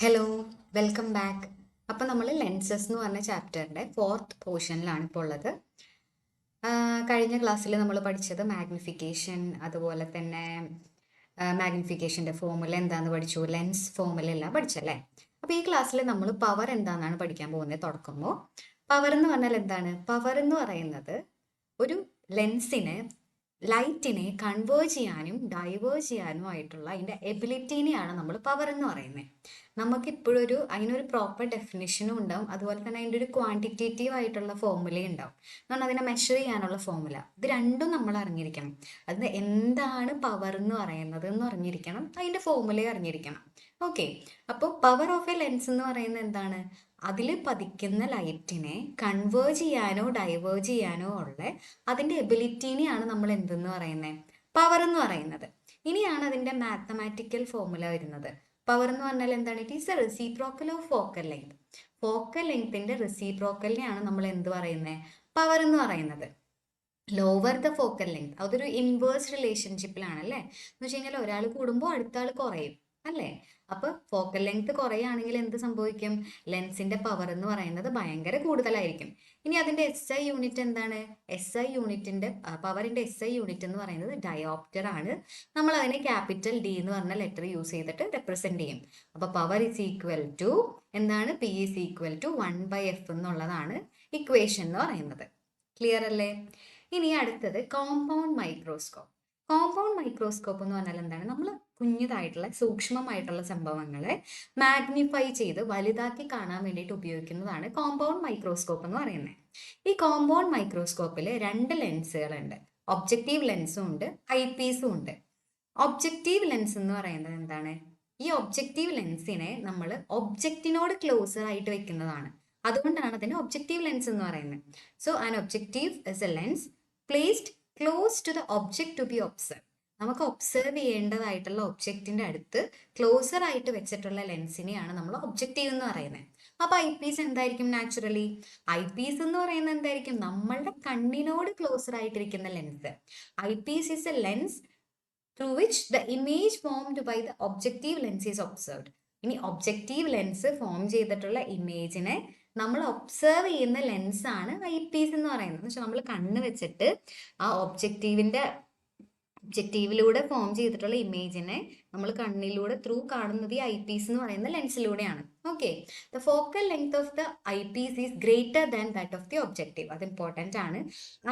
Hello, welcome back. അപ്പം നമ്മൾ lenses എന്ന് പറഞ്ഞ ചാപ്റ്ററിൻ്റെ ഫോർത്ത് പോർഷനിലാണ് ഇപ്പോൾ ഉള്ളത്. കഴിഞ്ഞ ക്ലാസ്സിൽ നമ്മൾ പഠിച്ചത് മാഗ്നിഫിക്കേഷൻ, അതുപോലെ തന്നെ മാഗ്നിഫിക്കേഷൻ്റെ ഫോർമുല എന്താണെന്ന് പഠിച്ചു, ലെൻസ് ഫോർമുല എല്ലാം പഠിച്ചല്ലേ. അപ്പോൾ ഈ ക്ലാസ്സിൽ നമ്മൾ പവർ എന്താണെന്നാണ് പഠിക്കാൻ പോകുന്നത്. തുടക്കുമ്പോൾ പവർ എന്ന് പറഞ്ഞാൽ എന്താണ്? പവർ എന്ന് പറയുന്നത് ഒരു ലെൻസിനെ ലൈറ്റിനെ കൺവേർജ് ചെയ്യാനും ഡൈവേർജ് ചെയ്യാനും ആയിട്ടുള്ള അതിൻ്റെ എബിലിറ്റീനെയാണ് നമ്മൾ പവർ എന്ന് പറയുന്നത്. നമുക്കിപ്പോഴൊരു അതിനൊരു പ്രോപ്പർ ഡെഫിനിഷനും ഉണ്ടാവും, അതുപോലെ തന്നെ അതിൻ്റെ ഒരു ക്വാണ്ടിറ്റേറ്റീവ് ആയിട്ടുള്ള ഫോർമുലയും ഉണ്ടാവും. എന്നാൽ അതിനെ മെഷർ ചെയ്യാനുള്ള ഫോർമുല, ഇത് രണ്ടും നമ്മൾ അറിഞ്ഞിരിക്കണം. അതിന് എന്താണ് പവർ എന്ന് പറയുന്നത് എന്ന് അറിഞ്ഞിരിക്കണം, അതിൻ്റെ ഫോർമുലയും അറിഞ്ഞിരിക്കണം. ഓക്കെ, അപ്പോൾ പവർ ഓഫ് എ ലെൻസ് എന്ന് പറയുന്നത് എന്താണ്? അതിൽ പതിക്കുന്ന ലൈറ്റിനെ കൺവേർജ് ചെയ്യാനോ ഡൈവേർജ് ചെയ്യാനോ ഉള്ള അതിൻ്റെ എബിലിറ്റീനെയാണ് നമ്മൾ എന്തെന്ന് പറയുന്നത്? പവർ എന്ന് പറയുന്നത്. ഇനിയാണ് അതിൻ്റെ മാത്തമാറ്റിക്കൽ ഫോർമുല വരുന്നത്. പവർ എന്ന് പറഞ്ഞാൽ എന്താണ്? It is A reciprocal of focal length. Focal ലെങ്തിന്റെ റെസിപ്രോക്കലിനെയാണ് നമ്മൾ എന്ത് പറയുന്നത്? പവർ എന്ന് പറയുന്നത്. ലോവർ ദ ഫോക്കൽ ലെങ്ത്, അതൊരു ഇൻവേഴ്സ് റിലേഷൻഷിപ്പിലാണ് അല്ലേ. എന്ന് വെച്ച് കഴിഞ്ഞാൽ ഒരാൾ കൂടുമ്പോൾ അടുത്ത ആൾ കുറയും അല്ലേ. അപ്പൊ ഫോക്കൽ ലെങ്ത് കുറയുകയാണെങ്കിൽ എന്ത് സംഭവിക്കും? ലെൻസിന്റെ പവർ എന്ന് പറയുന്നത് ഭയങ്കര കൂടുതലായിരിക്കും. ഇനി അതിന്റെ SI യൂണിറ്റ് എന്താണ്? SI യൂണിറ്റിന്റെ പവറിന്റെ SI യൂണിറ്റ് എന്ന് പറയുന്നത് ഡയോപ്റ്റർ ആണ്. നമ്മൾ അതിനെ ക്യാപിറ്റൽ D എന്ന് പറഞ്ഞ ലെറ്റർ യൂസ് ചെയ്തിട്ട് റെപ്രസെന്റ് ചെയ്യും. അപ്പൊ പവർ ഇസ് ഈക്വൽ ടു എന്താണ്? P is equal to 1/f എന്നുള്ളതാണ് ഇക്വേഷൻ എന്ന് പറയുന്നത്. ക്ലിയർ അല്ലേ? ഇനി അടുത്തത് കോമ്പൗണ്ട് മൈക്രോസ്കോപ്പ്. കോമ്പൗണ്ട് മൈക്രോസ്കോപ്പ് എന്ന് പറഞ്ഞാൽ എന്താണ്? നമ്മൾ കുഞ്ഞതായിട്ടുള്ള സൂക്ഷ്മമായിട്ടുള്ള സംഭവങ്ങളെ മാഗ്നിഫൈ ചെയ്ത് വലുതാക്കി കാണാൻ വേണ്ടിയിട്ട് ഉപയോഗിക്കുന്നതാണ് കോമ്പൗണ്ട് മൈക്രോസ്കോപ്പ് എന്ന് പറയുന്നത്. ഈ കോമ്പൗണ്ട് മൈക്രോസ്കോപ്പിൽ രണ്ട് ലെൻസുകളുണ്ട്. ഒബ്ജക്റ്റീവ് ലെൻസും ഉണ്ട്, ഐ പീസും ഉണ്ട്. ഒബ്ജക്റ്റീവ് ലെൻസ് എന്ന് പറയുന്നത് എന്താണ്? ഈ ഒബ്ജക്റ്റീവ് ലെൻസിനെ നമ്മൾ ഒബ്ജക്റ്റിനോട് ക്ലോസർ ആയിട്ട് വെക്കുന്നതാണ്. അതുകൊണ്ടാണ് അതിനെ ഒബ്ജക്റ്റീവ് ലെൻസ് എന്ന് പറയുന്നത്. So an objective is a lens placed close to the object to be observe. നമുക്ക് ഒബ്സർവ് ചെയ്യേണ്ടതായിട്ടുള്ള ഒബ്ജക്റ്റിന്റെ അടുത്ത് ക്ലോസർ ആയിട്ട് വെച്ചിട്ടുള്ള ലെൻസിനെയാണ് നമ്മൾ ഒബ്ജക്റ്റീവ് എന്ന് പറയുന്നത്. അപ്പൊ ഐ പീസ് എന്തായിരിക്കും? നാച്ചുറലി ഐ പീസ് എന്ന് പറയുന്നത് എന്തായിരിക്കും? നമ്മളുടെ കണ്ണിനോട് ക്ലോസർ ആയിട്ടിരിക്കുന്ന lens. Eyepiece is a lens through which the image formed by the objective lens is observed. ഇനി ഒബ്ജക്റ്റീവ് ലെൻസ് ഫോം ചെയ്തിട്ടുള്ള ഇമേജിനെ നമ്മൾ ഒബ്സർവ് ചെയ്യുന്ന ലെൻസാണ് ഐ പീസ് എന്ന് പറയുന്നത്. എന്ന് വെച്ചാൽ നമ്മൾ കണ്ണ് വെച്ചിട്ട് ആ ഒബ്ജക്റ്റീവിലൂടെ ഫോം ചെയ്തിട്ടുള്ള ഇമേജിനെ നമ്മൾ കണ്ണിലൂടെ ത്രൂ കാണുന്നത് ഈ ഐ പീസ് എന്ന് പറയുന്ന ലെൻസിലൂടെയാണ്. Okay, the focal length of the I piece is greater than that of the objective. അത് ഇമ്പോർട്ടൻ്റ് ആണ്.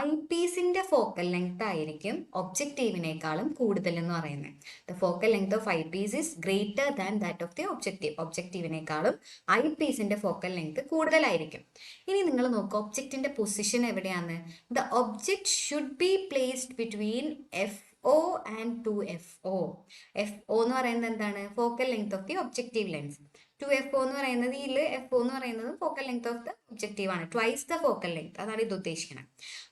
ഐ പീസിന്റെ ഫോക്കൽ ലെങ്ത് ആയിരിക്കും ഒബ്ജക്റ്റീവിനേക്കാളും കൂടുതൽ എന്ന് പറയുന്നത്. The focal length of eye piece is greater than that of the objective. ഒബ്ജക്റ്റീവിനേക്കാളും eye പീസിന്റെ ഫോക്കൽ ലെങ്ത് കൂടുതലായിരിക്കും. ഇനി നിങ്ങൾ നോക്കുക, ഒബ്ജക്റ്റിന്റെ പൊസിഷൻ എവിടെയാണ്? The object should be placed between FO and 2FO. FO എന്ന് പറയുന്നത് എന്താണ്? Focal length of the objective lens. 2FO എന്ന് പറയുന്നത് ഇതിൽ FO എന്ന് പറയുന്നത് focal length of the objective ആണ്. ട്വൈസ് ദ ഫോക്കൽ ലെങ്ത്, അതാണ് ഇത് ഉദ്ദേശിക്കുന്നത്.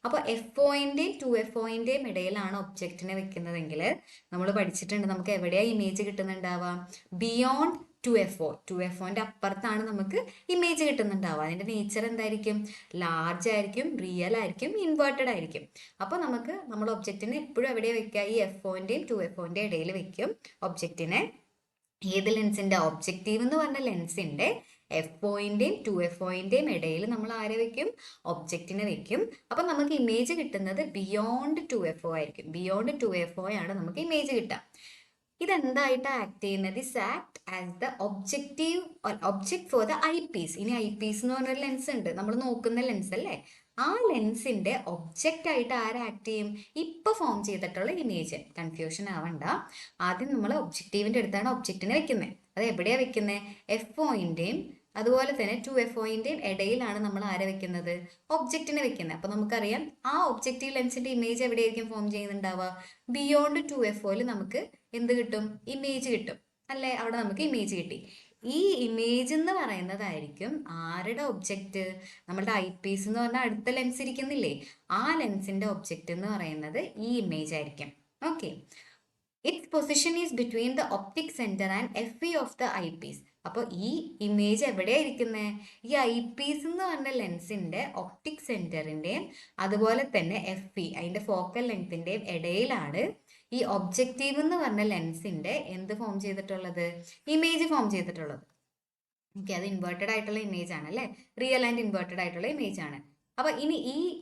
അപ്പോൾ FOന്റെയും 2FOന്റെയും ഇടയിലാണ് ഒബ്ജക്റ്റിനെ വെക്കുന്നതെങ്കിൽ നമ്മൾ പഠിച്ചിട്ടുണ്ട്, നമുക്ക് എവിടെയാ ഇമേജ് കിട്ടുന്നുണ്ടാവുക? ബിയോണ്ട് 2FOന്റെ അപ്പുറത്താണ് നമുക്ക് ഇമേജ് കിട്ടുന്നുണ്ടാവുക. അതിന്റെ നേച്ചർ എന്തായിരിക്കും? ലാർജ് ആയിരിക്കും, റിയൽ ആയിരിക്കും, ഇൻവേർട്ടഡ് ആയിരിക്കും. അപ്പോൾ നമുക്ക് നമ്മൾ ഒബ്ജക്റ്റിനെ എപ്പോഴും എവിടെ വെക്കുക? ഈ FOന്റെയും 2FOന്റെയും ഇടയിൽ വെക്കും ഒബ്ജക്റ്റിനെ. ഏത് ലെൻസിന്റെ? ഒബ്ജക്റ്റീവ് എന്ന് പറഞ്ഞ ലെൻസിന്റെ FOന്റെയും 2FOന്റെയും ഇടയിൽ നമ്മൾ ആരെ വെക്കും? ഒബ്ജക്റ്റിനെ വെക്കും. അപ്പൊ നമുക്ക് ഇമേജ് കിട്ടുന്നത് ബിയോണ്ട് 2FO ആയിരിക്കും. ബിയോണ്ട് 2FO ആണ് നമുക്ക് ഇമേജ് കിട്ടുക. ഇതെന്തായിട്ട് ആക്ട് ചെയ്യുന്നത്? This act as the object for the I Ps. ഇനി ഐ പീസ് എന്ന് പറഞ്ഞൊരു ലെൻസ് ഉണ്ട്, നമ്മൾ നോക്കുന്ന ലെൻസ് അല്ലേ. ആ ലെൻസിന്റെ ഒബ്ജക്റ്റ് ആയിട്ട് ആര് ആക്ട് ചെയ്യും? ഇപ്പൊ ഫോം ചെയ്തിട്ടുള്ള ഇമേജ്. കൺഫ്യൂഷൻ ആവണ്ട. ആദ്യം നമ്മൾ ഒബ്ജക്റ്റീവിന്റെ അടുത്താണ് ഒബ്ജക്റ്റിനെ വെക്കുന്നത്. അത് എവിടെയാ വെക്കുന്നത്? FOന്റെയും അതുപോലെ തന്നെ 2FOന്റെയും ഇടയിലാണ് നമ്മൾ ആരെ വെക്കുന്നത്? ഒബ്ജക്റ്റിനെ വെക്കുന്നത്. അപ്പൊ നമുക്കറിയാം ആ ഒബ്ജക്റ്റീവ് ലെൻസിന്റെ ഇമേജ് എവിടെയായിരിക്കും ഫോം ചെയ്യുന്നുണ്ടാവുക? ബിയോണ്ട് 2FOയിൽ നമുക്ക് എന്ത് കിട്ടും? ഇമേജ് കിട്ടും അല്ലേ. അവിടെ നമുക്ക് ഇമേജ് കിട്ടി. ഈ ഇമേജ് എന്ന് പറയുന്നതായിരിക്കും ആരുടെ ഒബ്ജക്റ്റ്? നമ്മളുടെ ഐ പീസ് എന്ന് പറഞ്ഞാൽ അടുത്ത ലെൻസ് ഇരിക്കുന്നില്ലേ, ആ ലെൻസിന്റെ ഒബ്ജക്റ്റ് എന്ന് പറയുന്നത് ഈ ഇമേജ് ആയിരിക്കും. Okay, it's position is between the optic centre and FE of the I Ps. അപ്പോൾ ഈ ഇമേജ് എവിടെയാ ഇരിക്കുന്നത്? ഈ ഐ പീസ് എന്ന് പറഞ്ഞ ലെൻസിന്റെ ഒപ്റ്റിക് സെന്ററിന്റെയും അതുപോലെ തന്നെ FE അതിന്റെ ഫോക്കൽ ലെങ്തിന്റെയും ഇടയിലാണ് ഈ ഒബ്ജക്റ്റീവ് എന്ന് പറഞ്ഞ ലെൻസിന്റെ എന്ത് ഫോം ചെയ്തിട്ടുള്ളത്? ഇമേജ് ഫോം ചെയ്തിട്ടുള്ളത്. ഓക്കെ, അത് ഇൻവേർട്ടഡ് ആയിട്ടുള്ള ഇമേജ് ആണ് അല്ലേ, റിയൽ ആൻഡ് ഇൻവേർട്ടഡ് ആയിട്ടുള്ള ഇമേജ് ആണ്. അപ്പൊ ഇനി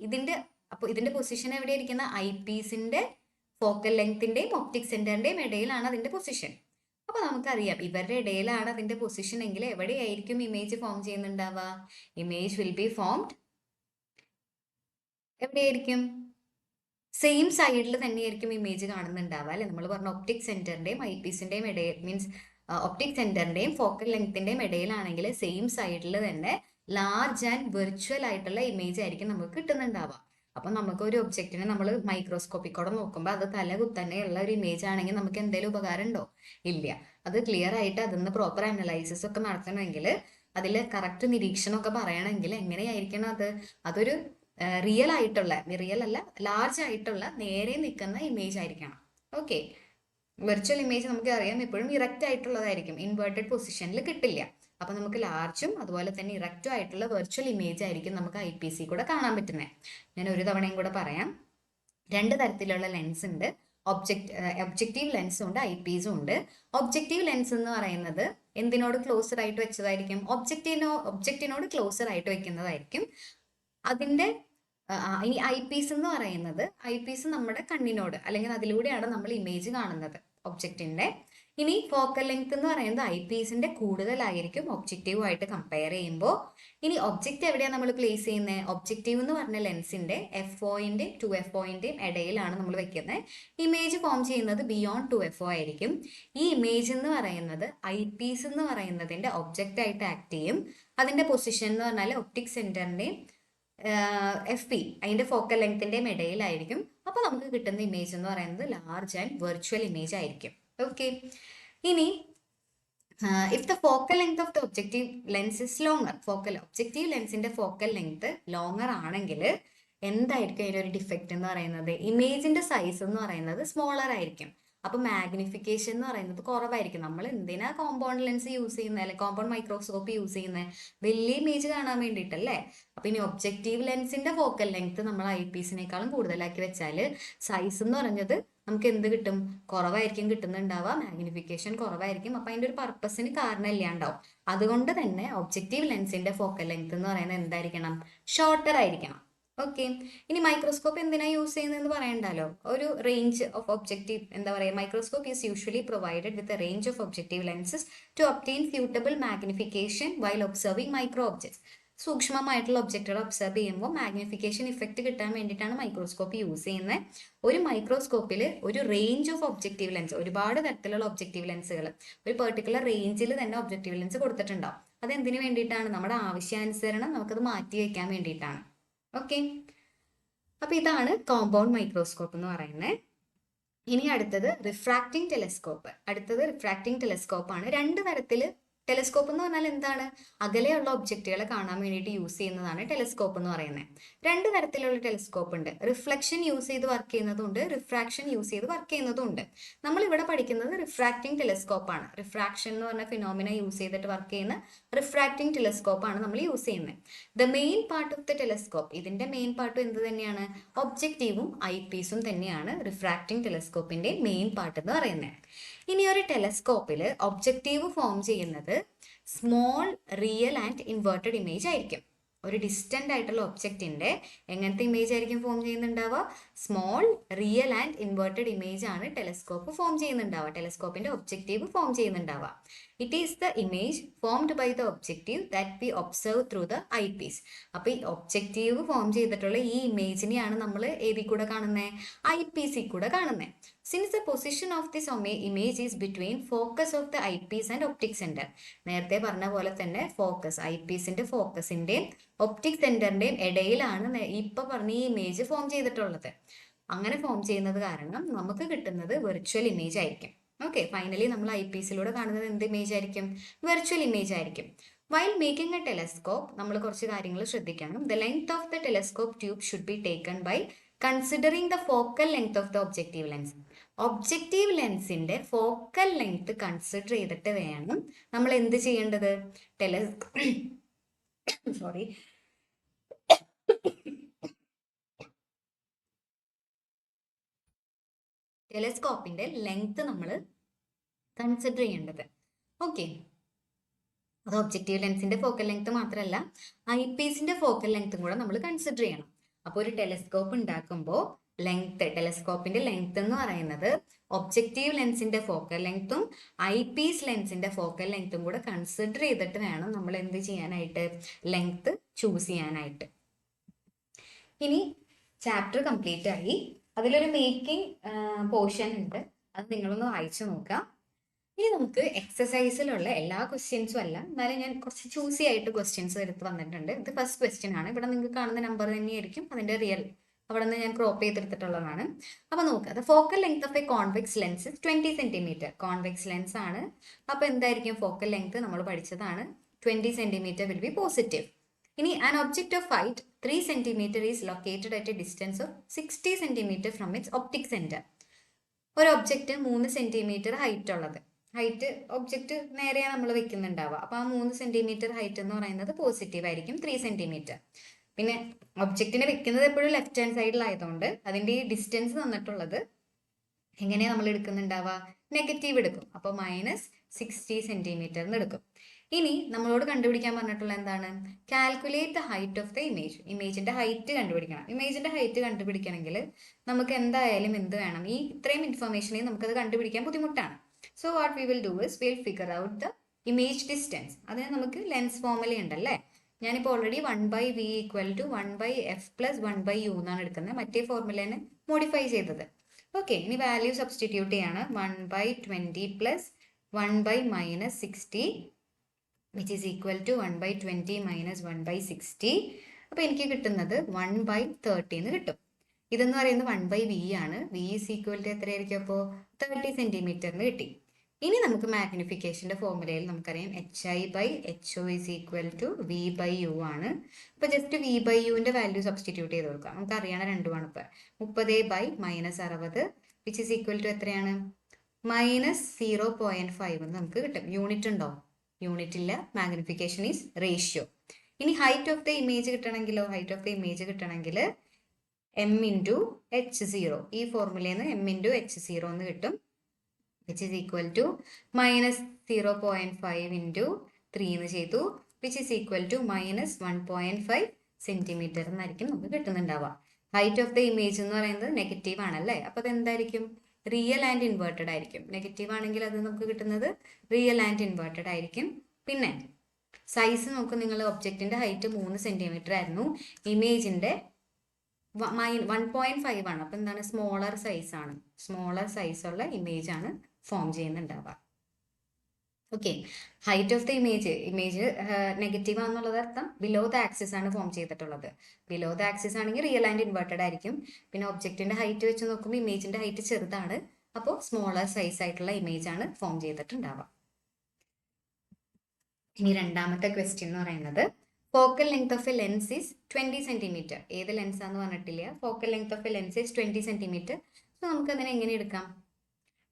ഇതിന്റെ പൊസിഷൻ എവിടെ ഇരിക്കുന്ന, ഐ പീസിന്റെ ഫോക്കൽ ലെങ്തിന്റെയും ഒപ്റ്റിക് സെന്ററിന്റെയും ഇടയിലാണ് അതിന്റെ പൊസിഷൻ. അപ്പൊ നമുക്കറിയാം ഇവരുടെ ഇടയിലാണ് അതിന്റെ പൊസിഷൻ എങ്കിൽ എവിടെയായിരിക്കും ഇമേജ് ഫോം ചെയ്യുന്നുണ്ടാവുക, ഇമേജ് വിൽ ബി ഫോംഡ് എവിടെയായിരിക്കും, സെയിം സൈഡിൽ തന്നെയായിരിക്കും ഇമേജ് കാണുന്നുണ്ടാവുക അല്ലെ. നമ്മൾ പറഞ്ഞ ഒപ്റ്റിക് സെന്ററിന്റെയും ഐ പീസിന്റെയും ഇടയിൽ, മീൻസ് ഒപ്റ്റിക് സെന്ററിന്റെയും ഫോക്കൽ ലെങ്തിന്റെയും ഇടയിലാണെങ്കിൽ സെയിം സൈഡിൽ തന്നെ ലാർജ് ആൻഡ് വെർച്വൽ ആയിട്ടുള്ള ഇമേജ് ആയിരിക്കും നമുക്ക് കിട്ടുന്നുണ്ടാവുക. അപ്പൊ നമുക്ക് ഒരു ഒബ്ജക്റ്റിനെ നമ്മൾ മൈക്രോസ്കോപ്പിക്കൂടെ നോക്കുമ്പോൾ അത് തല കുത്തനെയുള്ള ഒരു ഇമേജ് ആണെങ്കിൽ നമുക്ക് എന്തെങ്കിലും ഉപകാരം ഉണ്ടോ, ഇല്ല. അത് ക്ലിയർ ആയിട്ട് അതിന്ന് പ്രോപ്പർ അനലൈസിസ് ഒക്കെ നടത്തണമെങ്കിൽ, അതിൽ കറക്റ്റ് നിരീക്ഷണമൊക്കെ പറയണമെങ്കിൽ എങ്ങനെയായിരിക്കണം അത്, അതൊരു റിയൽ ആയിട്ടുള്ള, റിയൽ അല്ല ലാർജ് ആയിട്ടുള്ള നേരെ നിൽക്കുന്ന ഇമേജ് ആയിരിക്കണം. ഓക്കെ, വെർച്വൽ ഇമേജ് നമുക്ക് അറിയാം എപ്പോഴും ഇറക്റ്റ് ആയിട്ടുള്ളതായിരിക്കും, ഇൻവേർട്ടഡ് പൊസിഷനിൽ കിട്ടില്ല. അപ്പൊ നമുക്ക് ലാർജും അതുപോലെ തന്നെ ഇറക്റ്റും ആയിട്ടുള്ള വെർച്വൽ ഇമേജ് ആയിരിക്കും നമുക്ക് ഐ പി സി കൂടെ കാണാൻ പറ്റുന്നത്. ഞാൻ ഒരു തവണയും കൂടെ പറയാം, രണ്ട് തരത്തിലുള്ള ലെൻസ് ഉണ്ട്, ഒബ്ജക്റ്റീവ് ലെൻസും ഉണ്ട്, ഐ പീസും ഉണ്ട്. ഒബ്ജക്റ്റീവ് ലെൻസ് എന്ന് പറയുന്നത് എന്തിനോട് ക്ലോസർ ആയിട്ട് വെച്ചതായിരിക്കും, ഒബ്ജക്റ്റിനോട് ക്ലോസർ ആയിട്ട് വെക്കുന്നതായിരിക്കും. അതിന്റെ ഇനി ഐ പീസ് എന്ന് പറയുന്നത്, ഐ പീസ് നമ്മുടെ കണ്ണിനോട് അല്ലെങ്കിൽ അതിലൂടെയാണ് നമ്മൾ ഇമേജ് കാണുന്നത് ഒബ്ജക്റ്റിന്റെ. ഇനി ഫോക്കൽ ലെങ്ത് എന്ന് പറയുന്നത് ഐ പീസിന്റെ കൂടുതലായിരിക്കും ഒബ്ജക്റ്റീവുമായിട്ട് കമ്പയർ ചെയ്യുമ്പോൾ. ഇനി ഒബ്ജക്റ്റ് എവിടെയാണ് നമ്മൾ പ്ലേസ് ചെയ്യുന്നത്, ഒബ്ജക്റ്റീവ് എന്ന് പറഞ്ഞ ലെൻസിന്റെ FOന്റെയും 2FOന്റെയും ഇടയിലാണ് നമ്മൾ വെക്കുന്നത്. ഇമേജ് ഫോം ചെയ്യുന്നത് ബിയോണ്ട് 2FO ആയിരിക്കും. ഈ ഇമേജ് എന്ന് പറയുന്നത് ഐ പീസ് എന്ന് പറയുന്നതിന്റെ ഒബ്ജക്റ്റ് ആയിട്ട് ആക്ട് ചെയ്യും. അതിന്റെ പൊസിഷൻ എന്ന് പറഞ്ഞാൽ ഒപ്റ്റിക് സെന്ററിന്റെയും FP അതിന്റെ ഫോക്കൽ ലെങ്തിന്റെയും ഇടയിലായിരിക്കും. അപ്പൊ നമുക്ക് കിട്ടുന്ന ഇമേജ് എന്ന് പറയുന്നത് ലാർജ് ആൻഡ് വെർച്വൽ ഇമേജ് ആയിരിക്കും. ഓക്കെ, ഇനി if the focal length of the objective lens is longer, objective ലെൻസിന്റെ ഫോക്കൽ ലെങ്ത് ലോങ്ങർ ആണെങ്കിൽ എന്തായിരിക്കും അതിന്റെ ഒരു ഡിഫക്റ്റ് എന്ന് പറയുന്നത്, ഇമേജിന്റെ സൈസ് എന്ന് പറയുന്നത് സ്മോളർ ആയിരിക്കും. അപ്പൊ മാഗ്നിഫിക്കേഷൻ എന്ന് പറയുന്നത് കുറവായിരിക്കും. നമ്മൾ എന്തിനാ കോമ്പൗണ്ട് ലെൻസ് യൂസ് ചെയ്യുന്നത്, അല്ലെ കോമ്പൗണ്ട് മൈക്രോസ്കോപ്പ് യൂസ് ചെയ്യുന്നത്, വലിയ ഇമേജ് കാണാൻ വേണ്ടിയിട്ടല്ലേ. അപ്പൊ ഇനി ഒബ്ജക്റ്റീവ് ലെൻസിന്റെ ഫോക്കൽ ലെങ്ത് നമ്മൾ ഐ പീസിനേക്കാളും കൂടുതലാക്കി വെച്ചാൽ സൈസ് എന്ന് പറഞ്ഞത് നമുക്ക് എന്ത് കിട്ടും, കുറവായിരിക്കും കിട്ടുന്നുണ്ടാവുക, മാഗ്നിഫിക്കേഷൻ കുറവായിരിക്കും. അപ്പൊ അതിന്റെ ഒരു പർപ്പസിന് കാരണം ഇല്ലാണ്ടാവും. അതുകൊണ്ട് തന്നെ ഒബ്ജക്റ്റീവ് ലെൻസിന്റെ ഫോക്കൽ ലെങ്ത് എന്ന് പറയുന്നത് എന്തായിരിക്കണം, ഷോർട്ടർ ആയിരിക്കണം. ഓക്കെ, ഇനി മൈക്രോസ്കോപ്പ് എന്തിനാ യൂസ് ചെയ്യുന്നതെന്ന് പറയണ്ടല്ലോ. ഒരു റേഞ്ച് ഓഫ് ഒബ്ജക്റ്റീവ്, എന്താ പറയുക, microscope is usually provided with a range of objective lenses to obtain suitable magnification while observing micro objects. സൂക്ഷ്മമായിട്ടുള്ള ഒബ്ജക്റ്റുകൾ ഒബ്സർവ് ചെയ്യുമ്പോൾ മാഗ്നിഫിക്കേഷൻ ഇഫക്റ്റ് കിട്ടാൻ വേണ്ടിയിട്ടാണ് മൈക്രോസ്കോപ്പ് യൂസ് ചെയ്യുന്നത്. ഒരു മൈക്രോസ്കോപ്പിൽ ഒരു റേഞ്ച് ഓഫ് ഒബ്ജക്റ്റീവ് ലെൻസ്, ഒരുപാട് തരത്തിലുള്ള ഒബ്ജക്റ്റീവ് ലെൻസുകൾ ഒരു പെർട്ടിക്കുലർ റേഞ്ചിൽ തന്നെ ഒബ്ജക്റ്റീവ് ലെൻസ് കൊടുത്തിട്ടുണ്ടാവും. അത് എന്തിനു വേണ്ടിയിട്ടാണ്, നമ്മുടെ ആവശ്യാനുസരണം നമുക്കത് മാറ്റി വയ്ക്കാൻ വേണ്ടിയിട്ടാണ്. ഓക്കെ, അപ്പൊ ഇതാണ് കോമ്പൗണ്ട് മൈക്രോസ്കോപ്പ് എന്ന് പറയുന്നത്. ഇനി അടുത്തത് റിഫ്രാക്റ്റിംഗ് ടെലസ്കോപ്പ് ആണ്. രണ്ട് തരത്തില് ടെലസ്കോപ്പ് എന്ന് പറഞ്ഞാൽ എന്താണ്, അകലെയുള്ള ഒബ്ജക്റ്റുകളെ കാണാൻ വേണ്ടിയിട്ട് യൂസ് ചെയ്യുന്നതാണ് ടെലസ്കോപ്പ് എന്ന് പറയുന്നത്. രണ്ട് തരത്തിലുള്ള ടെലസ്കോപ്പ് ഉണ്ട്, റിഫ്ലക്ഷൻ യൂസ് ചെയ്ത് വർക്ക് ചെയ്യുന്നതുണ്ട്, റിഫ്രാക്ഷൻ യൂസ് ചെയ്ത് വർക്ക് ചെയ്യുന്നതുണ്ട്. നമ്മൾ ഇവിടെ പഠിക്കുന്നത് റിഫ്രാക്റ്റിംഗ് ടെലസ്കോപ്പ് ആണ്. റിഫ്രാക്ഷൻ എന്ന് പറഞ്ഞ ഫിനോമിന യൂസ് ചെയ്തിട്ട് വർക്ക് ചെയ്യുന്ന റിഫ്രാക്റ്റിംഗ് ടെലസ്കോപ്പ് ആണ് നമ്മൾ യൂസ് ചെയ്യുന്നത്. The main part of the telescope, ഇതിന്റെ മെയിൻ പാർട്ടും എന്ത് തന്നെയാണ്, ഒബ്ജക്റ്റീവും ഐ പീസും തന്നെയാണ് റിഫ്രാക്റ്റിംഗ് ടെലസ്കോപ്പിന്റെ മെയിൻ പാർട്ട് എന്ന് പറയുന്നത്. ഇനി ഒരു ടെലസ്കോപ്പിൽ ഒബ്ജക്റ്റീവ് ഫോം ചെയ്യുന്നത് small real and inverted image ആയിരിക്കും. ഒരു ഡിസ്റ്റന്റ് ആയിട്ടുള്ള ഒബ്ജക്റ്റിന്റെ എങ്ങനത്തെ ഇമേജ് ആയിരിക്കും ഫോം ചെയ്യുന്നുണ്ടാവുക, small real and inverted image ആണ് ടെലസ്കോപ്പ് ഫോം ചെയ്യുന്നുണ്ടാവുക, ടെലസ്കോപ്പിന്റെ ഒബ്ജക്റ്റീവ് ഫോം ചെയ്യുന്നുണ്ടാവുക. It is the image formed by the objective that we observe through the I piece. അപ്പൊ ഈ ഒബ്ജക്റ്റീവ് ഫോം ചെയ്തിട്ടുള്ള ഈ ഇമേജിനെയാണ് നമ്മൾ ഏതിൽ കൂടെ കാണുന്നത്, ഐ പീസിൽ കൂടെ കാണുന്നത്. Since the position of this image is between focus of the I Ps and optic centre, നേരത്തെ പറഞ്ഞ പോലെ തന്നെ ഫോക്കസ്, ഐ പീസിന്റെ ഫോക്കസിന്റെയും ഒപ്റ്റിക് സെന്ററിന്റെയും ഇടയിലാണ് ഇപ്പൊ പറഞ്ഞ ഈ ഇമേജ് ഫോം ചെയ്തിട്ടുള്ളത്. അങ്ങനെ ഫോം ചെയ്യുന്നത് കാരണം നമുക്ക് കിട്ടുന്നത് വെർച്വൽ ഇമേജ് ആയിരിക്കും. ഓക്കെ, ഫൈനലി നമ്മൾ ഐ പീസിലൂടെ കാണുന്നത് എന്ത് ഇമേജ് ആയിരിക്കും, വെർച്വൽ ഇമേജ് ആയിരിക്കും. വൈൽ മേക്കിംഗ് എ ടെലസ്കോപ്പ് നമ്മൾ കുറച്ച് കാര്യങ്ങൾ ശ്രദ്ധിക്കണം. The length of the telescope tube should be taken by considering the focal length of the objective lens. Objective ലെൻസിന്റെ ഫോക്കൽ ലെങ്ത് കൺസിഡർ ചെയ്തിട്ട് വേണം നമ്മൾ എന്ത് ചെയ്യേണ്ടത്, സോറി ടെലസ്കോപ്പിന്റെ ലെങ്ത് നമ്മൾ കൺസിഡർ ചെയ്യേണ്ടത്. ഓക്കെ, അത് ഒബ്ജക്റ്റീവ് ലെൻസിന്റെ ഫോക്കൽ ലെങ്ത് മാത്രമല്ല, ഐ പീസിന്റെ ഫോക്കൽ ലെങ്ത്തും കൂടെ നമ്മൾ കൺസിഡർ ചെയ്യണം. അപ്പോൾ ഒരു ടെലസ്കോപ്പ് ഉണ്ടാക്കുമ്പോൾ ടെലസ്കോപ്പിന്റെ ലെങ്ത് എന്ന് പറയുന്നത് ഒബ്ജക്റ്റീവ് ലെൻസിന്റെ ഫോക്കൽ ലെങ്ത്തും ഐ പീസ് ലെൻസിന്റെ ഫോക്കൽ ലെങ്ത്തും കൂടെ കൺസിഡർ ചെയ്തിട്ട് വേണം നമ്മൾ എന്ത് ചെയ്യാനായിട്ട്, ലെങ്ത് ചൂസ് ചെയ്യാനായിട്ട്. ഇനി ചാപ്റ്റർ കംപ്ലീറ്റ് ആയി. അതിലൊരു മേക്കിംഗ് പോർഷൻ ഉണ്ട്, അത് നിങ്ങളൊന്ന് വായിച്ചു നോക്കാം. ഇനി നമുക്ക് എക്സസൈസിലുള്ള എല്ലാ ക്വസ്റ്റ്യൻസും അല്ല, എന്നാലും ഞാൻ കുറച്ച് ചൂസി ആയിട്ട് ക്വസ്റ്റ്യൻസ് എടുത്ത് വന്നിട്ടുണ്ട്. ഇത് ഫസ്റ്റ് ക്വസ്റ്റ്യൻ ആണ്. ഇവിടെ നിങ്ങൾക്ക് കാണുന്ന നമ്പർ തന്നെയായിരിക്കും അതിന്റെ റിയൽ, അവിടെ നിന്ന് ഞാൻ ക്രോപ്പ് ചെയ്തെടുത്തിട്ടുള്ളതാണ്. അപ്പൊ നോക്കുക, the focal length of A convex lens 20 centimetre. Convex lens ആണ്, അപ്പൊ എന്തായിരിക്കും ഫോക്കൽ ലെങ്ത് നമ്മൾ പഠിച്ചതാണ്, 20 സെന്റിമീറ്റർ വിൽ ബി പോസിറ്റീവ്. ഇനി an object of height 3 centimetre is located at A distance of 60 centimetre from it's optic centre. ഒരു object 3 centimetre height ഉള്ളത്, height object നേരെയാണ് നമ്മൾ വെക്കുന്നുണ്ടാവുക, അപ്പൊ ആ 3 സെന്റിമീറ്റർ ഹൈറ്റ് എന്ന് പറയുന്നത് പോസിറ്റീവ് ആയിരിക്കും, 3 സെന്റിമീറ്റർ. പിന്നെ ഒബ്ജക്റ്റിനെ വെക്കുന്നത് എപ്പോഴും ലെഫ്റ്റ് ഹാൻഡ് സൈഡിലായതുകൊണ്ട് അതിന്റെ ഈ ഡിസ്റ്റൻസ് തന്നിട്ടുള്ളത് എങ്ങനെയാ നമ്മൾ എടുക്കുന്നുണ്ടാവുക, നെഗറ്റീവ് എടുക്കും. അപ്പൊ -60 സെന്റിമീറ്റർ എന്ന് എടുക്കും. ഇനി നമ്മളോട് കണ്ടുപിടിക്കാൻ പറഞ്ഞിട്ടുള്ള എന്താണ്, calculate the height of the image. ഇമേജിന്റെ ഹൈറ്റ് കണ്ടുപിടിക്കണം. ഇമേജിന്റെ ഹൈറ്റ് കണ്ടുപിടിക്കണമെങ്കിൽ നമുക്ക് എന്തായാലും എന്ത് വേണം, ഈ ഇത്രയും ഇൻഫർമേഷനെ നമുക്കത് കണ്ടുപിടിക്കാൻ ബുദ്ധിമുട്ടാണ്. So what we will do is will figure out the image distance. അതിന് നമുക്ക് ലെൻസ് ഫോർമുല ഉണ്ടല്ലേ, ഞാനിപ്പോൾ ഓൾറെഡി 1/v = 1/f + 1/u എന്നാണ് എടുക്കുന്നത്, മറ്റേ ഫോർമുലേനെ മോഡിഫൈ ചെയ്തത്. ഓക്കെ, ഇനി വാല്യൂ സബ്സ്റ്റിറ്റ്യൂട്ട് ചെയ്യാണ്. 1/20 + 1/-60 which is equal to 1/20 - 1/60. അപ്പോൾ എനിക്ക് കിട്ടുന്നത് 1/30 എന്ന് കിട്ടും. ഇതെന്ന് പറയുന്നത് 1/v ആണ്. v = എത്രയായിരിക്കും, അപ്പോൾ 30 സെന്റിമീറ്റർ എന്ന് കിട്ടി. ഇനി നമുക്ക് മാഗ്നിഫിക്കേഷന്റെ ഫോർമുലയിൽ നമുക്കറിയാം hi/ho = v/u ആണ്. അപ്പൊ ജസ്റ്റ് v/uന്റെ വാല്യൂ സബ്സ്റ്റിറ്റ്യൂട്ട് ചെയ്ത് കൊടുക്കാം. നമുക്ക് അറിയണ രണ്ടുമാണ്. ഇപ്പൊ 30/-60 which is equal to എത്രയാണ്, -0.5 എന്ന് നമുക്ക് കിട്ടും. യൂണിറ്റ് ഉണ്ടോ, യൂണിറ്റ് ഇല്ല. Magnification is ratio. ഇനി ഹൈറ്റ് ഓഫ് ദ ഇമേജ് കിട്ടണമെങ്കിലോ, ഹൈറ്റ് ഓഫ് ദ ഇമേജ് കിട്ടണമെങ്കിൽ m × h0, ഈ ഫോർമുലയിൽ നിന്ന് m × h0 എന്ന് കിട്ടും, which is equal to -0.5 × 3 എന്ന് ചെയ്തു, which is equal to -1.5 centimetre എന്നായിരിക്കും നമുക്ക് കിട്ടുന്നുണ്ടാവുക. ഹൈറ്റ് ഓഫ് ദ ഇമേജ് എന്ന് പറയുന്നത് നെഗറ്റീവ് ആണല്ലേ, അപ്പൊ അത് എന്തായിരിക്കും, റിയൽ ആൻഡ് ഇൻവേർട്ടഡ് ആയിരിക്കും. നെഗറ്റീവ് ആണെങ്കിൽ അത് നമുക്ക് കിട്ടുന്നത് റിയൽ ആൻഡ് ഇൻവേർട്ടഡ് ആയിരിക്കും. പിന്നെ സൈസ് നോക്കും നിങ്ങൾ, ഒബ്ജക്റ്റിന്റെ ഹൈറ്റ് 3 സെന്റിമീറ്റർ ആയിരുന്നു, ഇമേജിന്റെ 1.5 ആണ്. അപ്പൊ എന്താണ്, സ്മോളർ സൈസ് ആണ്, സ്മോളർ സൈസ് ഉള്ള ഇമേജ് ആണ് ഫോം ചെയ്യുന്നുണ്ടാവുക. Okay, height of the image negative ആണെന്നുള്ളത് അർത്ഥം ബിലോ ദ ആക്സിസ് ആണ് ഫോം ചെയ്തിട്ടുള്ളത്. ബിലോ ദ ആക്സിസ് ആണെങ്കിൽ റിയൽ ആൻഡ് ഇൻവേർട്ടഡ് ആയിരിക്കും. പിന്നെ ഒബ്ജക്റ്റിന്റെ ഹൈറ്റ് വെച്ച് നോക്കുമ്പോൾ ഇമേജിന്റെ ഹൈറ്റ് ചെറുതാണ്, അപ്പോൾ സ്മോളർ സൈസ് ആയിട്ടുള്ള ഇമേജ് ആണ് ഫോം ചെയ്തിട്ടുണ്ടാവുക. ഇനി രണ്ടാമത്തെ ക്വസ്റ്റ്യൻ എന്ന് പറയുന്നത്, focal length of A lens is 20 centimetre. ഏത് ലെൻസ് ആണെന്ന് പറഞ്ഞിട്ടില്ല. Focal length of A lens is 20 centimetre. So നമുക്ക് അതിനെ എങ്ങനെ എടുക്കാം,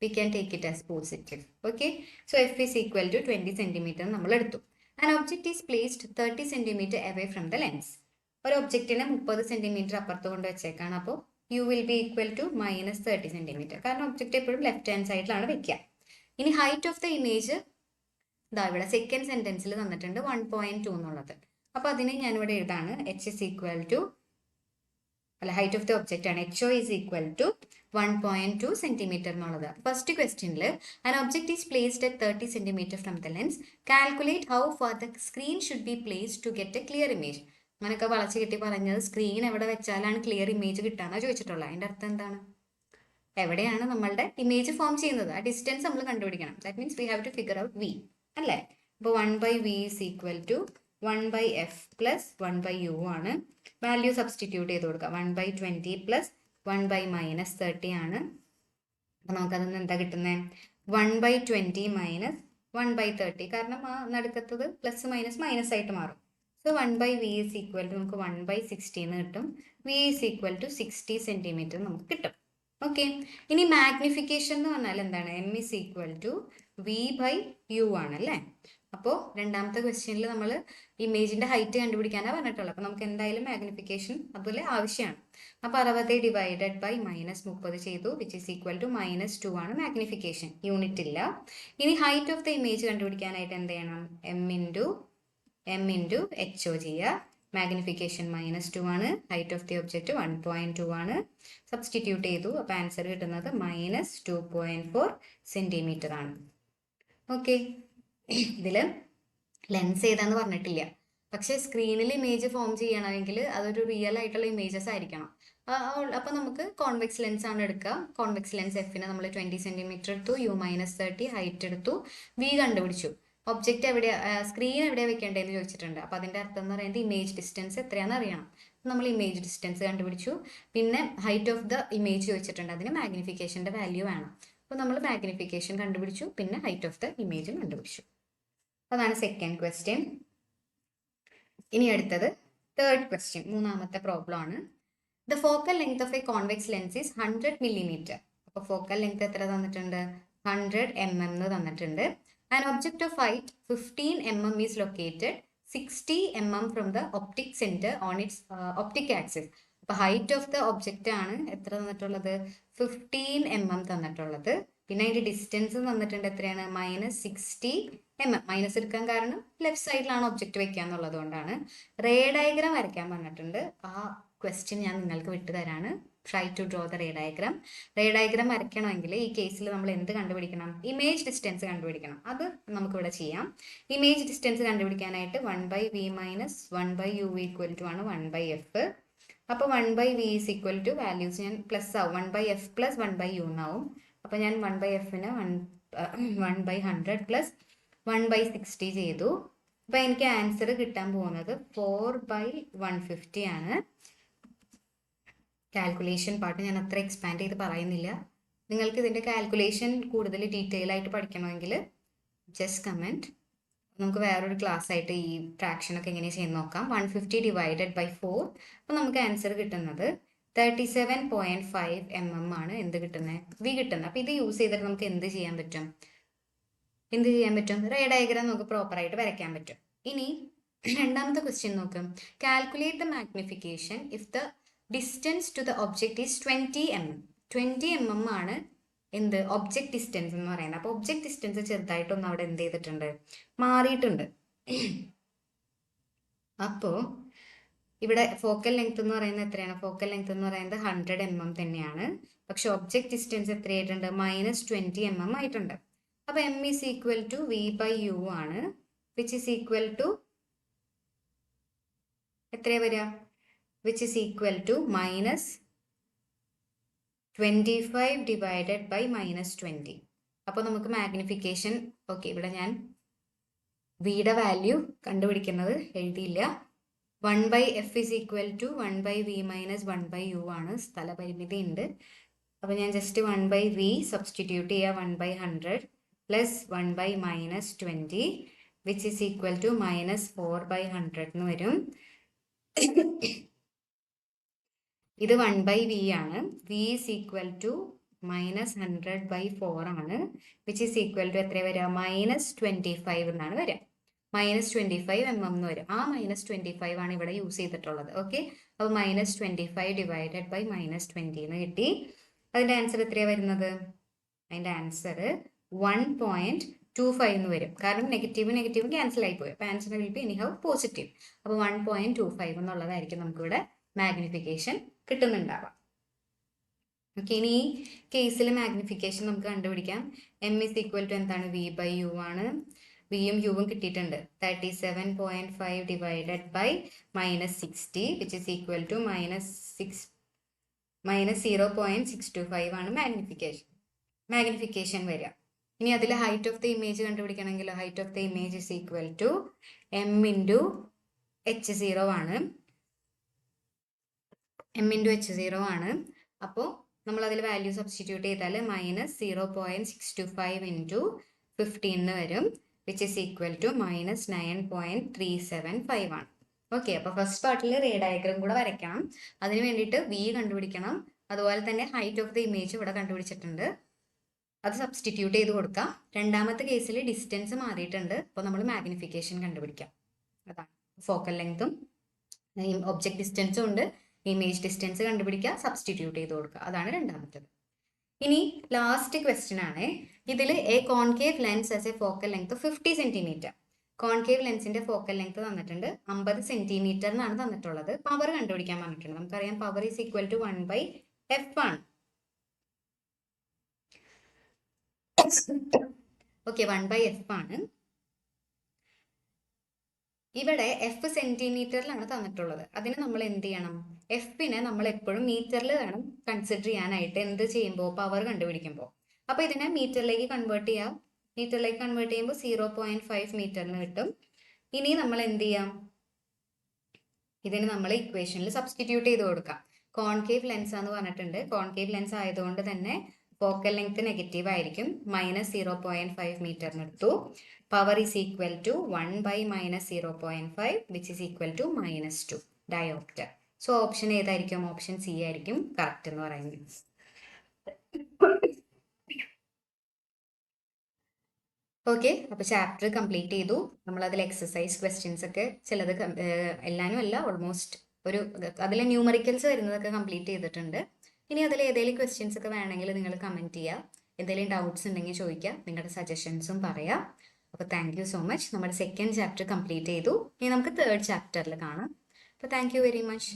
we can take it as positive. Okay, so f is equal to 20 centimeter നമ്മൾ എടുത്തു. An object is placed 30 centimeter away from the lens. ഒരു ഒബ്ജക്റ്റിനെ 30 സെന്റിമീറ്റർ അപ്പുറത്ത് കൊണ്ട് വെച്ചേക്കാണ്, അപ്പോൾ u will be equal to -30 centimetre, കാരണം ഒബ്ജക്റ്റ് എപ്പോഴും ലെഫ്റ്റ് ഹാൻഡ് സൈഡിലാണ് വെക്കുക. ഇനി ഹൈറ്റ് ഓഫ് ദ ഇമേജ് ഇതാ ഇവിടെ സെക്കൻഡ് സെന്റൻസിൽ തന്നിട്ടുണ്ട് 1.2 എന്നുള്ളത്. അപ്പൊ അതിനെ ഞാനിവിടെ എഴുതാണ്, h is equal to, അല്ല ഹൈറ്റ് ഓഫ് ദ ഒബ്ജക്റ്റ് ആണ്, ho is equal to 1.2 centimetre എന്നുള്ളത്. ഫസ്റ്റ് ക്വസ്റ്റ്യനിൽ an object is placed at 30 centimeter from the lens. Calculate how far the screen should be placed to get a clear image. അങ്ങനെയൊക്കെ വളച്ച് കിട്ടി പറഞ്ഞത് screen എവിടെ വെച്ചാലാണ് clear image കിട്ടാന്നാ ചോദിച്ചിട്ടുള്ളത്. അതിന്റെ അർത്ഥം എന്താണ്, എവിടെയാണ് നമ്മളുടെ ഇമേജ് ഫോം ചെയ്യുന്നത്, ആ ഡിസ്റ്റൻസ് നമ്മൾ കണ്ടുപിടിക്കണം. That means we have to figure out v അല്ലേ. അപ്പോൾ 1/v is equal to 1/f + 1/u ആണ്. വാല്യൂ സബ്സ്റ്റിറ്റ്യൂട്ട് ചെയ്ത് കൊടുക്കുക. 1/20 + 1/-30 ആണ്. അപ്പൊ നമുക്കതിന് എന്താ കിട്ടുന്നത്, 1/20 - 1/30, കാരണം ആ നടുക്കത്തത് +- ആയിട്ട് മാറും. So 1/v is equal to നമുക്ക് 1/60 എന്ന് കിട്ടും. v is equal to 60 centimetre നമുക്ക് കിട്ടും. ഓക്കെ, ഇനി മാഗ്നിഫിക്കേഷൻ എന്ന് പറഞ്ഞാൽ എന്താണ്, m is equal to v/u ആണല്ലേ. അപ്പോൾ രണ്ടാമത്തെ ക്വസ്റ്റ്യനിൽ നമ്മൾ ഇമേജിന്റെ ഹൈറ്റ് കണ്ടുപിടിക്കാനാണ് പറഞ്ഞിട്ടുള്ളത്. അപ്പോൾ നമുക്ക് എന്തായാലും മാഗ്നിഫിക്കേഷൻ അതുപോലെ ആവശ്യമാണ്. അപ്പോൾ 60 ഡിവൈഡഡ് ബൈ -30 ചെയ്തു, വിച്ച് ഈസ് ഈക്വൽ ടു -2 ആണ് മാഗ്നിഫിക്കേഷൻ. യൂണിറ്റ് ഇല്ല. ഇനി ഹൈറ്റ് ഓഫ് ദ ഇമേജ് കണ്ടുപിടിക്കാനായിട്ട് എന്ത് ചെയ്യണം? m ഇൻറ്റു HO ചെയ്യുക. മാഗ്നിഫിക്കേഷൻ -2 ആണ്, ഹൈറ്റ് ഓഫ് ദി ഒബ്ജക്റ്റ് 1.2 ആണ്. സബ്സ്റ്റിറ്റ്യൂട്ട് ചെയ്തു. അപ്പോൾ ആൻസർ കിട്ടുന്നത് -2.4 സെൻറ്റിമീറ്റർ ആണ്. ഓക്കെ, ഇതിൽ ലെൻസ് ഏതാന്ന് പറഞ്ഞിട്ടില്ല. പക്ഷെ സ്ക്രീനിൽ ഇമേജ് ഫോം ചെയ്യണമെങ്കിൽ അതൊരു റിയൽ ആയിട്ടുള്ള ഇമേജസ് ആയിരിക്കണം. അപ്പോൾ നമുക്ക് കോൺവെക്സ് ലെൻസ് ആണ് എടുക്കുക. കോൺവെക്സ് ലെൻസ് എഫിന് നമ്മൾ 20 സെൻറ്റിമീറ്റർ എടുത്തു, U-30 ഹൈറ്റ് എടുത്തു, V കണ്ടുപിടിച്ചു. ഒബ്ജക്റ്റ് എവിടെയാ, സ്ക്രീൻ എവിടെയാണ് വെക്കേണ്ടതെന്ന് ചോദിച്ചിട്ടുണ്ട്. അപ്പോൾ അതിൻ്റെ അർത്ഥം എന്ന് പറയുന്നത് ഇമേജ് ഡിസ്റ്റൻസ് എത്രയാണെന്ന് അറിയണം. നമ്മൾ ഇമേജ് ഡിസ്റ്റൻസ് കണ്ടുപിടിച്ചു. പിന്നെ ഹൈറ്റ് ഓഫ് ദ ഇമേജ് ചോദിച്ചിട്ടുണ്ട്, അതിന് മാഗ്നിഫിക്കേഷൻ്റെ വാല്യൂ വേണം. അപ്പോൾ നമ്മൾ മാഗ്നിഫിക്കേഷൻ കണ്ടുപിടിച്ചു, പിന്നെ ഹൈറ്റ് ഓഫ് ദ ഇമേജും കണ്ടുപിടിച്ചു. അതാണ് സെക്കൻഡ് ക്വസ്റ്റ്യൻ. ഇനി അടുത്തത് തേർഡ് ക്വസ്റ്റ്യൻ, മൂന്നാമത്തെ പ്രോബ്ലം ആണ്. The focal length of A convex lens is 100 millimeter. അപ്പോൾ ഫോക്കൽ ലെങ്ത് എത്ര തന്നിട്ടുണ്ട്? 100 mm തന്നിട്ടുണ്ട്. An object of height 15 mm is located 60 mm from the optic center on its optic axis. അപ്പോൾ height of the object ആണ് എത്ര തന്നിട്ടുള്ളത്? 15 mm തന്നിട്ടുള്ളത്. പിന്നെ അതിൻ്റെ ഡിസ്റ്റൻസ് തന്നിട്ടുണ്ട് എത്രയാണ്? -60 mm. മൈനസ് എടുക്കാൻ കാരണം ലെഫ്റ്റ് സൈഡിലാണ് ഒബ്ജക്റ്റ് വെക്കുക എന്നുള്ളത് കൊണ്ടാണ്. റേ ഡയഗ്രാം വരയ്ക്കാൻ പറഞ്ഞിട്ടുണ്ട്. ആ ക്വസ്റ്റ്യൻ ഞാൻ നിങ്ങൾക്ക് വിട്ടു തരാണ്. Try to draw the ray diagram. Ray diagram വരയ്ക്കണമെങ്കിൽ ഈ കേസിൽ നമ്മൾ എന്ത് കണ്ടുപിടിക്കണം? ഇമേജ് ഡിസ്റ്റൻസ് കണ്ടുപിടിക്കണം. അത് നമുക്കിവിടെ ചെയ്യാം. ഇമേജ് ഡിസ്റ്റൻസ് കണ്ടുപിടിക്കാനായിട്ട് 1/v - 1/u = 1/f. അപ്പോൾ 1/v = വാല്യൂസ് ഞാൻ പ്ലസ് ആവും, 1/f + 1/u എന്നാവും. അപ്പോൾ ഞാൻ 1/fന് 1/100 + 1/60 ചെയ്തു. അപ്പോൾ എനിക്ക് ആൻസർ കിട്ടാൻ പോകുന്നത് 4/150 ആണ്. കാൽക്കുലേഷൻ പാർട്ട് ഞാൻ അത്ര എക്സ്പാൻഡ് ചെയ്ത് പറയുന്നില്ല. നിങ്ങൾക്ക് ഇതിൻ്റെ കാൽക്കുലേഷൻ കൂടുതൽ ഡീറ്റെയിൽ ആയിട്ട് പഠിക്കണമെങ്കിൽ ജസ്റ്റ് കമൻറ്റ്. നമുക്ക് വേറൊരു ക്ലാസ് ആയിട്ട് ഈ ഫ്രാക്ഷനൊക്കെ എങ്ങനെ ചെയ്യുന്ന നോക്കാം. 150 ഡിവൈഡഡ് ബൈ 4. അപ്പോൾ നമുക്ക് ആൻസർ കിട്ടുന്നത് 37.5 mm ആണ്. എന്ത് കിട്ടുന്നത്? V കിട്ടുന്നത്. അപ്പോൾ ഇത് യൂസ് ചെയ്തിട്ട് നമുക്ക് എന്ത് ചെയ്യാൻ പറ്റും? റേ ഡയഗ്രാം നമുക്ക് പ്രോപ്പറായിട്ട് വരയ്ക്കാൻ പറ്റും. ഇനി രണ്ടാമത്തെ ക്വസ്റ്റ്യൻ നോക്കാം. Calculate the magnification if the distance to the object is 20 mm. 20 mm ആണ് എന്ത്? ഒബ്ജക്റ്റ് ഡിസ്റ്റൻസ് എന്ന് പറയുന്നത്. അപ്പോൾ ഒബ്ജക്റ്റ് ഡിസ്റ്റൻസ് ചെറുതായിട്ടൊന്ന് അവിടെ എന്ത് ചെയ്തിട്ടുണ്ട്? മാറിയിട്ടുണ്ട്. അപ്പോൾ ഇവിടെ ഫോക്കൽ ലെങ്ത് എന്ന് പറയുന്നത് എത്രയാണ്? ഫോക്കൽ ലെങ്ത് എന്ന് പറയുന്നത് 100 mm തന്നെയാണ്. പക്ഷെ ഒബ്ജക്റ്റ് ഡിസ്റ്റൻസ് എത്രയായിട്ടുണ്ട്? -20 mm ആയിട്ടുണ്ട്. അപ്പോൾ m = v/u ആണ്, വിച്ച് ഈസ് ഈക്വൽ ടു എത്രയാണ് വരിക? Which is equal to -25 divided by -20. അപ്പോൾ നമുക്ക് മാഗ്നിഫിക്കേഷൻ, ഓക്കെ, ഇവിടെ ഞാൻ വിയുടെ വാല്യൂ കണ്ടുപിടിക്കുന്നത് എഴുതിയില്ല. 1/f = 1/v - 1/u ആണ്. സ്ഥലപരിമിതി ഉണ്ട്. അപ്പോൾ ഞാൻ ജസ്റ്റ് 1/v സബ്സ്റ്റിറ്റ്യൂട്ട് ചെയ്യുക. 1/100 + 1/-20 വിച്ച് ഈസ് ഈക്വൽ ടു -4/100 എന്ന് വരും. ഇത് 1/v ആണ്. v = -100/4 ആണ്, വിച്ച് ഈസ് ഈക്വൽ ടു എത്ര വരിക? -25 എന്നാണ് വരിക. -25 mm എന്ന് വരും. ആ -25 ആണ് ഇവിടെ യൂസ് ചെയ്തിട്ടുള്ളത്. ഓക്കെ, അപ്പോൾ -25 ഡിവൈഡഡ് ബൈ -20 എന്ന് കിട്ടി. അതിൻ്റെ ആൻസർ എത്രയാണ് വരുന്നത്? അതിൻ്റെ ആൻസർ 1.25 എന്ന് വരും. കാരണം നെഗറ്റീവ് ക്യാൻസൽ ആയി പോയി. അപ്പോൾ answer will be anyhow positive. അപ്പോൾ 1.25 എന്നുള്ളതായിരിക്കും നമുക്കിവിടെ മാഗ്നിഫിക്കേഷൻ കിട്ടുന്നുണ്ടാവാം. ഓക്കെ, ഇനി ഈ കേസിൽ മാഗ്നിഫിക്കേഷൻ നമുക്ക് കണ്ടുപിടിക്കാം. m = എന്താണ്? v/u ആണ്. വിയും യുവും കിട്ടിയിട്ടുണ്ട്. 37.5 divided by -60 which is equal to -0.625 ആണ് മാഗ്നിഫിക്കേഷൻ വരിക. ഇനി അതിൽ ഹൈറ്റ് ഓഫ് ദ ഇമേജ് കണ്ടുപിടിക്കണമെങ്കിൽ height of the image is equal to m × h0 ആണ്. m × h0 ആണ്. അപ്പോൾ നമ്മൾ അതിൽ വാല്യൂ സബ്സ്റ്റിറ്റ്യൂട്ട് ചെയ്താൽ -0.625 × 15 എന്ന് വരും, വിച്ച് ഈസ് ഈക്വൽ ടു -9.375 ആണ്. ഓക്കെ, അപ്പോൾ ഫസ്റ്റ് പാർട്ടിൽ റേ ഡയഗ്രാം കൂടെ വരയ്ക്കണം. അതിന് വേണ്ടിയിട്ട് v കണ്ടുപിടിക്കണം. അതുപോലെ തന്നെ ഹൈറ്റ് ഓഫ് ദ ഇമേജ് ഇവിടെ കണ്ടുപിടിച്ചിട്ടുണ്ട്. അത് സബ്സ്റ്റിറ്റ്യൂട്ട് ചെയ്ത് കൊടുക്കാം. രണ്ടാമത്തെ കേസിൽ ഡിസ്റ്റൻസ് മാറിയിട്ടുണ്ട്, അപ്പോൾ നമ്മൾ മാഗ്നിഫിക്കേഷൻ കണ്ടുപിടിക്കാം. അതാണ് ഫോക്കൽ ലെങ്തും ഒബ്ജക്ട് ഡിസ്റ്റൻസും ഉണ്ട്, ഇമേജ് ഡിസ്റ്റൻസ് കണ്ടുപിടിക്കുക, സബ്സ്റ്റിറ്റ്യൂട്ട് ചെയ്ത് കൊടുക്കുക. അതാണ് രണ്ടാമത്തത്. ഇനി ലാസ്റ്റ് ക്വസ്റ്റ്യൻ ആണ്. ഇതിൽ A concave lens as A focal length 50 centimetre. Concave ലെൻസിന്റെ ഫോക്കൽ ലെങ്ത് തന്നിട്ടുണ്ട് 50 സെന്റിമീറ്റർ എന്നാണ് തന്നിട്ടുള്ളത്. പവർ കണ്ടുപിടിക്കാൻ പറഞ്ഞിട്ടുണ്ട്. നമുക്കറിയാം power is equal to 1/f ആണ്. ഓക്കെ, 1/f ആണ്. ഇവിടെ എഫ് സെന്റിമീറ്ററിലാണ് തന്നിട്ടുള്ളത്. അതിന് നമ്മൾ എന്ത് ചെയ്യണം? എഫിനെ നമ്മൾ എപ്പോഴും മീറ്ററിൽ വേണം കൺസിഡർ ചെയ്യാനായിട്ട്, എന്ത് ചെയ്യുമ്പോൾ? പവർ കണ്ടുപിടിക്കുമ്പോൾ. അപ്പൊ ഇതിനെ മീറ്ററിലേക്ക് കൺവേർട്ട് ചെയ്യാം. മീറ്ററിലേക്ക് കൺവേർട്ട് ചെയ്യുമ്പോൾ 0.5 മീറ്ററിന് കിട്ടും. ഇനി നമ്മൾ എന്ത് ചെയ്യാം? ഇതിന് നമ്മൾ ഇക്വേഷനിൽ സബ്സ്റ്റിറ്റ്യൂട്ട് ചെയ്ത് കൊടുക്കാം. കോൺകേവ് ലെൻസ് എന്ന് പറഞ്ഞിട്ടുണ്ട്. കോൺകേവ് ലെൻസ് ആയതുകൊണ്ട് തന്നെ ഫോക്കൽ ലെങ്ത് നെഗറ്റീവ് ആയിരിക്കും. -0.5 മീറ്ററിന് എടുത്തു. Power is equal to 1/-0.5 which is equal to -2 dioptre. So option ഏതായിരിക്കും? ഓപ്ഷൻ സി ആയിരിക്കും കറക്റ്റ് എന്ന് പറയുന്നത്. ഓക്കെ, അപ്പോൾ ചാപ്റ്റർ കംപ്ലീറ്റ് ചെയ്തു. നമ്മളതിൽ എക്സസൈസ് ക്വസ്റ്റ്യൻസ് ഒക്കെ ചിലത് എല്ലാനും അല്ല, ഓൾമോസ്റ്റ് ഒരു അതിലെ ന്യൂമറിക്കൽസ് വരുന്നതൊക്കെ കംപ്ലീറ്റ് ചെയ്തിട്ടുണ്ട്. ഇനി അതിൽ ഏതെങ്കിലും ക്വസ്റ്റ്യൻസ് ഒക്കെ വേണമെങ്കിൽ നിങ്ങൾ കമൻറ്റ് ചെയ്യുക. എന്തെങ്കിലും ഡൗട്ട്സ് ഉണ്ടെങ്കിൽ ചോദിക്കുക, നിങ്ങളുടെ സജഷൻസും പറയാം. അപ്പോൾ താങ്ക് യു സോ മച്ച്. നമ്മുടെ സെക്കൻഡ് ചാപ്റ്റർ കംപ്ലീറ്റ് ചെയ്തു. ഇനി നമുക്ക് തേർഡ് ചാപ്റ്ററിൽ കാണാം. അപ്പോൾ താങ്ക് യു വെരി മച്ച്.